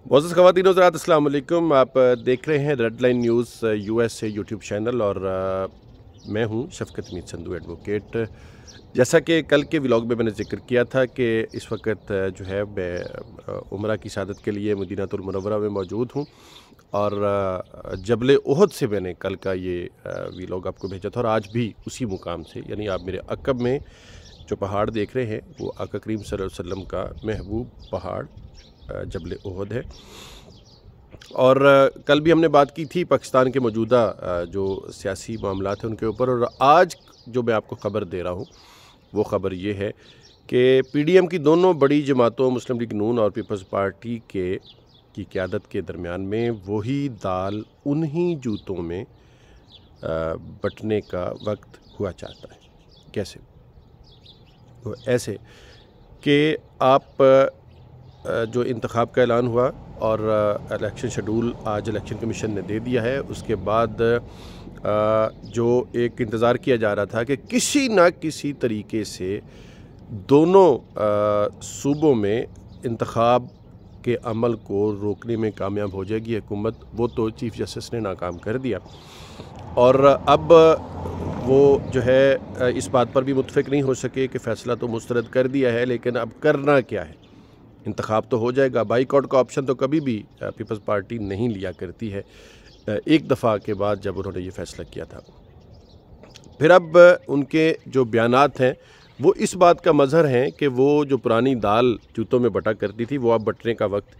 मोअज़्ज़ज़ ख़वातीन व हज़रात, अस्सलाम वालेकुम। आप देख रहे हैं रेड लाइन न्यूज़ यूएस से यूट्यूब चैनल और मैं हूं शफ़क़त मीर संधू एडवोकेट। जैसा कि कल के व्लॉग में मैंने ज़िक्र किया था कि इस वक्त जो है मैं उम्रा की शहादत के लिए मदीनातुल मुनव्वरा में मौजूद हूं और जबल उहद से मैंने कल का ये व्लॉग आपको भेजा था और आज भी उसी मुकाम से, यानी आप मेरे अक़ब में जो पहाड़ देख रहे हैं वो आका करीम सल्लल्लाहु अलैहि वसल्लम का महबूब पहाड़ जबल उहद है। और कल भी हमने बात की थी पाकिस्तान के मौजूदा जो सियासी मामलात हैं उनके ऊपर, और आज जो मैं आपको ख़बर दे रहा हूँ वो ख़बर ये है कि पीडीएम की दोनों बड़ी जमातों मुस्लिम लीग नून और पीपल्स पार्टी की क़यादत के दरमियान में वही दाल उन्हीं जूतों में बटने का वक्त हुआ चाहता है। कैसे? तो ऐसे कि आप जो इंतखाब का ऐलान हुआ और इलेक्शन शेड्यूल आज इलेक्शन कमीशन ने दे दिया है, उसके बाद जो एक इंतज़ार किया जा रहा था कि किसी न किसी तरीके से दोनों सूबों में इंतखाब के अमल को रोकने में कामयाब हो जाएगी हुकूमत, वो तो चीफ़ जस्टिस ने नाकाम कर दिया। और अब वो जो है इस बात पर भी मुत्तफ़िक़ नहीं हो सके कि फ़ैसला तो मुस्तरद कर दिया है, लेकिन अब करना क्या है। इंतखाब तो हो जाएगा, बाइकआउट का ऑप्शन तो कभी भी पीपल्स पार्टी नहीं लिया करती है, एक दफ़ा के बाद जब उन्होंने ये फ़ैसला किया था। फिर अब उनके जो बयानात हैं वो इस बात का मज़हर हैं कि वो जो पुरानी दाल जूतों में बटा करती थी वो अब बटने का वक्त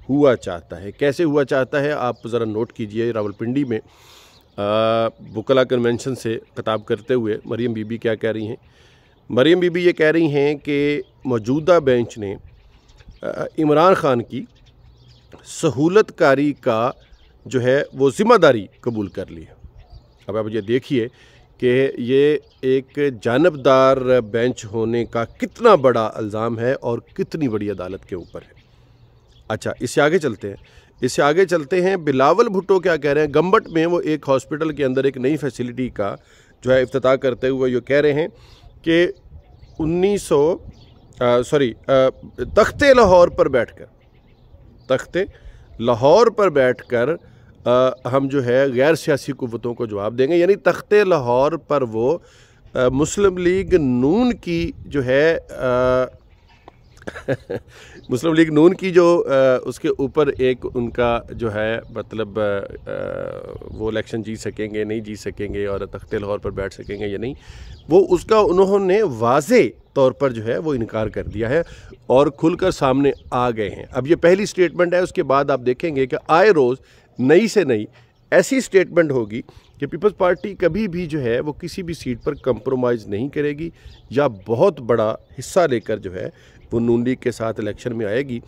हुआ चाहता है। कैसे हुआ चाहता है आप ज़रा नोट कीजिए। रावलपिंडी में वकला कन्वेंशन से खिताब करते हुए मरियम बीबी क्या कह रही हैं? मरियम बीबी ये कह रही हैं कि मौजूदा बेंच ने इमरान ख़ान की सहूलतकारी का जो है वो ज़िम्मेदारी कबूल कर ली है। अब आप ये देखिए कि ये एक जानबदार बेंच होने का कितना बड़ा इल्ज़ाम है और कितनी बड़ी अदालत के ऊपर है। अच्छा, इससे आगे चलते हैं। बिलावल भुट्टो क्या कह रहे हैं? गंबट में वो एक हॉस्पिटल के अंदर एक नई फैसिलिटी का जो है इफ्तिताह करते हुए ये कह रहे हैं कि तख्ते लाहौर पर बैठकर हम जो है गैर सियासी कुव्वतों को जवाब देंगे। यानी तख्ते लाहौर पर वो मुस्लिम लीग नून की जो है मुस्लिम लीग नून की जो उसके ऊपर एक उनका जो है मतलब वो इलेक्शन जीत सकेंगे नहीं जीत सकेंगे और तख्ते लाहौर पर बैठ सकेंगे या नहीं, वो उसका उन्होंने वाज़े तौर पर जो है वो इनकार कर दिया है और खुलकर सामने आ गए हैं। अब ये पहली स्टेटमेंट है, उसके बाद आप देखेंगे कि आए रोज़ नई से नई ऐसी स्टेटमेंट होगी कि पीपल्स पार्टी कभी भी जो है वो किसी भी सीट पर कंप्रोमाइज़ नहीं करेगी या बहुत बड़ा हिस्सा लेकर जो है वो नून लीग के साथ इलेक्शन में आएगी।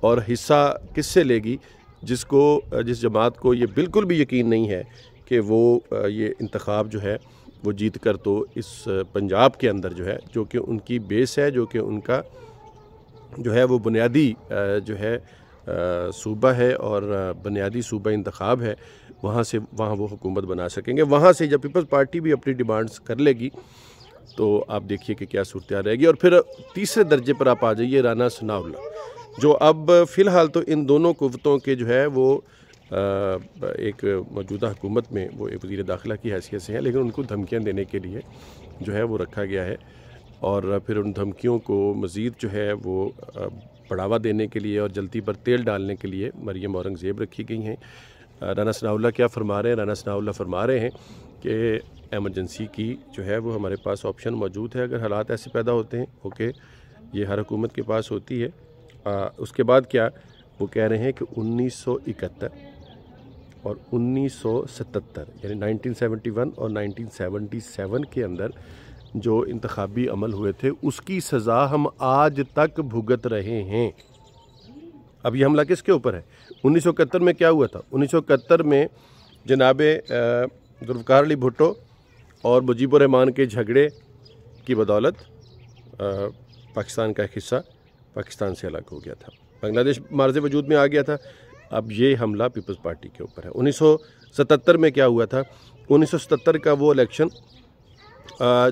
और हिस्सा किससे लेगी? जिस जमात को ये बिल्कुल भी यकीन नहीं है कि वो ये इंतखाब जो है वो जीत कर तो इस पंजाब के अंदर जो है, जो कि उनकी बेस है, जो कि उनका जो है वो बुनियादी जो है सूबा है और बुनियादी सूबा इंतखाब है, वहाँ वो हुकूमत बना सकेंगे। वहाँ से जब पीपल्स पार्टी भी अपनी डिमांड्स कर लेगी तो आप देखिए कि क्या सूरत रहेगी। और फिर तीसरे दर्जे पर आप आ जाइए राना सनाउल्लाह, जो अब फ़िलहाल तो इन दोनों कुव्वतों के जो है वो एक मौजूदा हुकूमत में वो एक वज़ीर दाखिला की हैसियत से हैं, लेकिन उनको धमकियाँ देने के लिए जो है वो रखा गया है। और फिर उन धमकियों को मज़ीद जो है वो बढ़ावा देने के लिए और जल्दी पर तेल डालने के लिए मरियम औरंगज़ेब रखी गई हैं। राना सनाउल्लाह क्या फरमा रहे हैं? राना सनाउल्लाह फरमा रहे हैं कि एमरजेंसी की जो है वो हमारे पास ऑप्शन मौजूद है अगर हालात ऐसे पैदा होते हैं। ओके, ये हर हुकूमत के पास होती है। उसके बाद क्या वो कह रहे हैं कि 1971 और 1977 यानी 1971 और 1977 के अंदर जो इंतखाबी अमल हुए थे उसकी सज़ा हम आज तक भुगत रहे हैं। अब ये हमला किसके ऊपर है? 1971 में क्या हुआ था? 1971 में जनाब जुल्फ़िकार अली भुट्टो और मुजीबुर रहमान के झगड़े की बदौलत पाकिस्तान का एक हिस्सा पाकिस्तान से अलग हो गया था, बांग्लादेश मार्ज़ वजूद में आ गया था। अब ये हमला पीपल्स पार्टी के ऊपर है। 1977 में क्या हुआ था? 1977 का वो इलेक्शन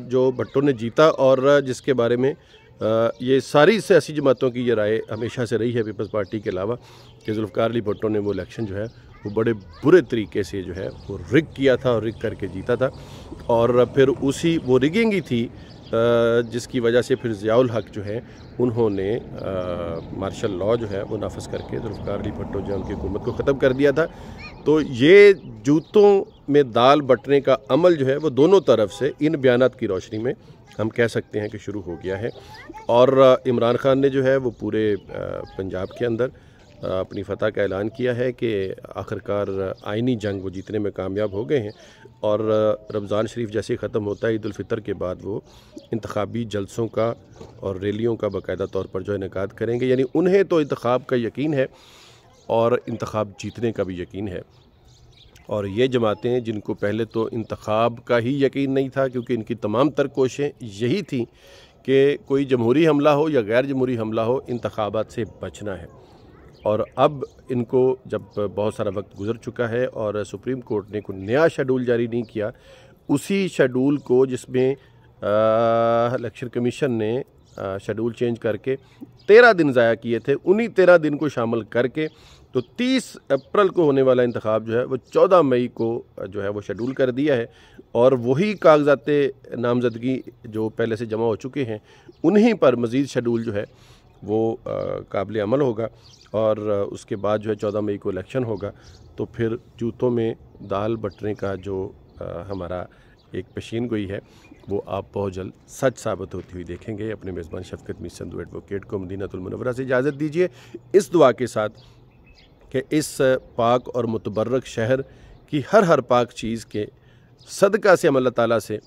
जो भुट्टो ने जीता और जिसके बारे में ये सारी सियासी जमातों की ये राय हमेशा से रही है पीपल्स पार्टी के अलावा कि जुल्फ़िकार अली भुट्टो ने वो इलेक्शन जो है वो बड़े बुरे तरीके से जो है वो रिग किया था और रिग करके जीता था, और फिर उसी वो रिगिंग ही थी जिसकी वजह से फिर ज़ियाउल हक जो है उन्होंने मार्शल लॉ जो है वो नाफिज करके जुल्फ़िकार अली भुट्टो जो है उनकी हुकूमत को ख़त्म कर दिया था। तो ये जूतों में दाल बटने का अमल जो है वो दोनों तरफ से इन बयानात की रोशनी में हम कह सकते हैं कि शुरू हो गया है। और इमरान खान ने जो है वो पूरे पंजाब के अंदर अपनी फ़तह का ऐलान किया है कि आखिरकार आइनी जंग वो जीतने में कामयाब हो गए हैं, और रमज़ान शरीफ जैसे ही ख़त्म होता है ईद उल फितर के बाद वो इंतखाबी जलसों का और रैलियों का बाकायदा तौर पर जो इनेकाद करेंगे। यानी उन्हें तो इंतखाब का यकीन है और इंतखाब जीतने का भी यकीन है। और ये जमातें जिनको पहले तो इंतखाब का ही यकीन नहीं था, क्योंकि इनकी तमाम तर कोशिशें यही थी कि कोई जमहूरी हमला हो या गैर जमहूरी हमला हो, इंतखाबात से बचना है। और अब इनको जब बहुत सारा वक्त गुजर चुका है और सुप्रीम कोर्ट ने कोई नया शेड्यूल जारी नहीं किया, उसी शेड्यूल को जिसमें इलेक्शन कमीशन ने शेड्यूल चेंज करके 13 दिन ज़ाया किए थे, उन्हीं 13 दिन को शामिल करके तो 30 अप्रैल को होने वाला इंतखाब जो है वो 14 मई को जो है वो शेड्यूल कर दिया है। और वही कागजात नामजदगी जो पहले से जमा हो चुके हैं उन्हीं पर मज़ीद शेड्यूल जो है वो काबिल अमल होगा, और उसके बाद जो है 14 मई को इलेक्शन होगा। तो फिर जूतों में दाल बटने का जो हमारा एक पेशीन गोई है वो आप बहुत जल्द सच साबित होती हुई देखेंगे। अपने मेज़बान शफ़क़त मीर संधू एडवोकेट को मदीनतुल मुनव्वरा से इजाज़त दीजिए, इस दुआ के साथ कि इस पाक और मुतबर्रक शहर की हर पाक चीज़ के सदका से हम अल्लाह ताला से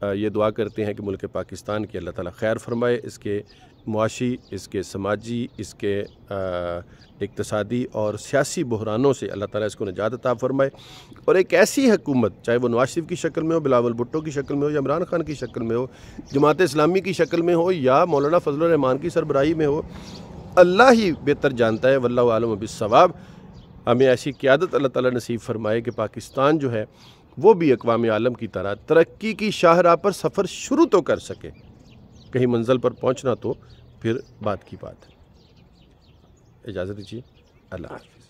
ये दुआ करते हैं कि मुल्क पाकिस्तान की अल्लाह ताला खैर फरमाए, इसके मुआशी, इसके समाजी, इसके इक़्तिसादी और सियासी बहरानों से अल्लाह ताला इसको निजात अता फरमाए, और एक ऐसी हुकूमत, चाहे वो नवाज शरीफ की शक्ल में हो, बिलावल भुट्टो की शक्ल में हो, या इमरान खान की शक्ल में हो, जमात इस्लामी की शक्ल में हो, या मौलाना फजलुर रहमान की सरबराही में हो, अल्लाह ही बेहतर जानता है। वल्लाहु आलम बिस्सवाब। हमें ऐसी क़यादत अल्लाह ताला नसीब फरमाए कि पाकिस्तान जो है वो भी अक़वाम आलम की तरह तरक्की की शाहराह पर सफ़र शुरू तो कर सके, कहीं मंजिल पर पहुंचना तो फिर बात की बात है। इजाज़त दीजिए, अल्लाह हाफ़िज़।